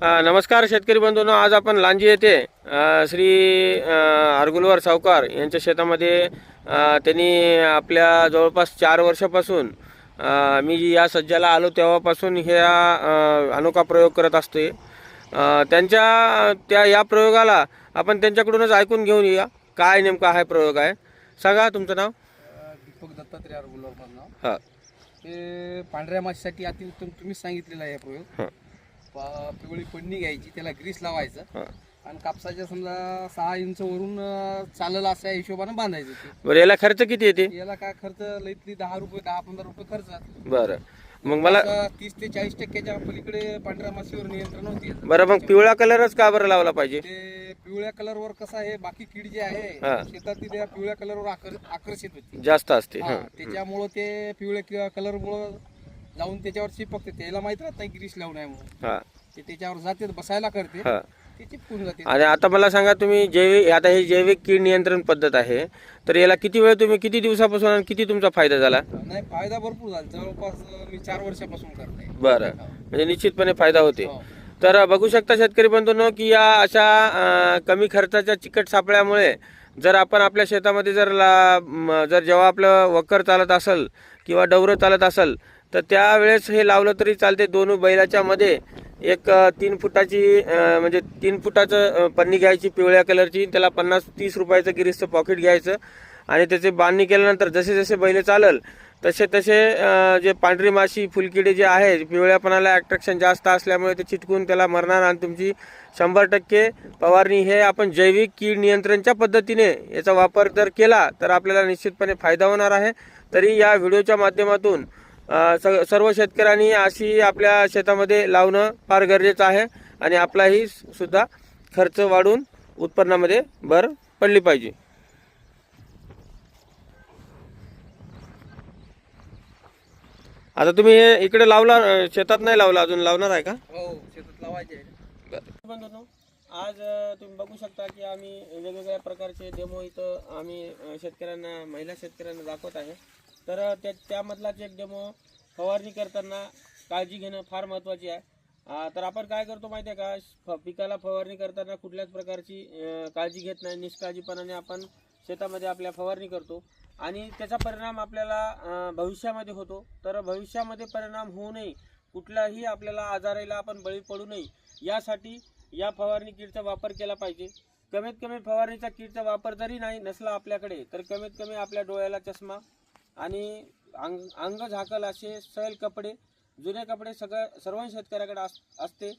नमस्कार शेतकरी बंधूंनो, आज आपण लांजी येथे श्री आरगुलवार सावकार यांच्या शेतामध्ये त्यांनी आपल्या जवळपास 4 वर्षापासून मी या सज्जाला आलो तेव्हापासून ह्या अनोखा प्रयोग करत असतोय. त्यांच्या या प्रयोगाला आपण त्यांच्याकडूनच ऐकून घेऊन येऊया काय नेमका हा प्रयोग आहे. सांगा तुमचं नाव. दीपक दत्तात्रय आरगुलवार माझं नाव. हां ते पांढऱ्या माशीसाठी अतिउत्तम तुम्हीच सांगितलेला आहे प्रयोग. हां पिवळी पडणी घ्यायची, त्याला ग्रीस लावायचं हां. आणि कापसाच्या समजा 6 इंच वरून चाललं अशा हिशोबानं बांधायचं ते. बरं, याला खर्च किती येते? याला काय खर्च लईतली 10 रुपये 10-15 रुपये खर्च. बरं, मग मला 30 ते 40% पलीकडे पांढऱ्या माशीवर नियंत्रण होते. बरं, मग पिवळा कलरच का बरं लावला पाहिजे? ते पिवळ्या कलरवर कसं आहे, बाकी कीड जे आहे हां. शेतातील त्या पिवळ्या कलरवर आकर्षित होते, जास्त असते. हां त्याच्यामुळं ते पिवळ्या कलरमुळं जाऊन त्याच्यावर चिपकते. त्याला माहित राहत नाही ग्रीस लावून आहे म्हणून. हां ते त्याच्यावर जाते, बसायला करते, हां. ते चिपकून जाते. आणि आता मला सांगा, तुम्ही आता ही जैविक कीड नियंत्रण पद्धत आहे, तर याला किती वेळ तुम्ही किती दिवसापासून आणि किती तुमचा फायदा झाला? नाही, फायदा भरपूर झाला. जवळपास मी 4 वर्षापासून करते. बरं, म्हणजे निश्चितपणे फायदा होते. हो. तर बघू शकता शेतकरी बंधूंनो की या अशा कमी खर्चाच्या चिकट सापळ्यामुळे जर आपण आपल्या शेतामध्ये जर जेव्हा आपलं वक्कर चालत असेल किंवा डवरं चालत असेल तर त्यावेळेस हे लावलं तरी चालते. 2 बैलाच्या मध्ये एक 3 फुटाची म्हणजे 3 फुटाचं पन्नी घ्यायची पिवळ्या कलरची, त्याला 50-30 रुपयाचं गिरीसचं पॉकेट घ्यायचं आणि त्याची बांधणी केल्यानंतर जसे जसे बैल चालल तसे तसे जे पांढरी माशी फुलकिडे जे आहे पिवळ्यापणाला अट्रॅक्शन जास्त असल्यामुळे ते चिटकून त्याला मरणार आणि तुमची 100% फवारणी हे आपण जैविक कीड नियंत्रणच्या पद्धतीने याचा वापर जर केला तर आपल्याला निश्चितपणे फायदा होणार आहे. तरी या व्हिडिओच्या माध्यमातून सर्व शेतकऱ्यांनी अशी आपल्या शेतामध्ये लावणं फार गरजेचं आहे आणि आपलाही सुद्धा खर्च वाढून उत्पन्नामध्ये भर पडली पाहिजे. आता तुम्ही हे इकडे लावला, शेतात नाही लावला अजून, लावणार आहे का? हो, शेतात लावायचे. बंधूंनो, आज तुम्ही बघू शकता की आम्ही वेगवेगळ्या प्रकारचे डेमो इथं आम्ही शेतकऱ्यांना, महिला शेतकऱ्यांना दाखवत आहे. तर त्यामधलाच एक डेमो फवारणी करताना काळजी घेणं फार महत्त्वाची आहे. तर आपण काय करतो माहिती आहे का, पिकाला फवारणी करताना कुठल्याच प्रकारची काळजी घेत नाही, निष्काळजीपणाने आपण शेतामध्ये आपल्या फवारणी करतो आणि त्याचा परिणाम आपल्याला भविष्यामध्ये होतो. तर भविष्यामध्ये परिणाम होऊ नये, कुठलाही आपल्याला आजाराला आपण बळी पडू नये यासाठी या फवारणी किटचा वापर केला पाहिजे. कमीत कमी फवारणीचा किटचा वापर जरी नाही नसला आपल्याकडे तर कमीत कमी आपल्या डोळ्याला चष्मा आणि अंग झाकल असे सैल कपडे, जुने कपडे सर्व शेतकऱ्याकडे असते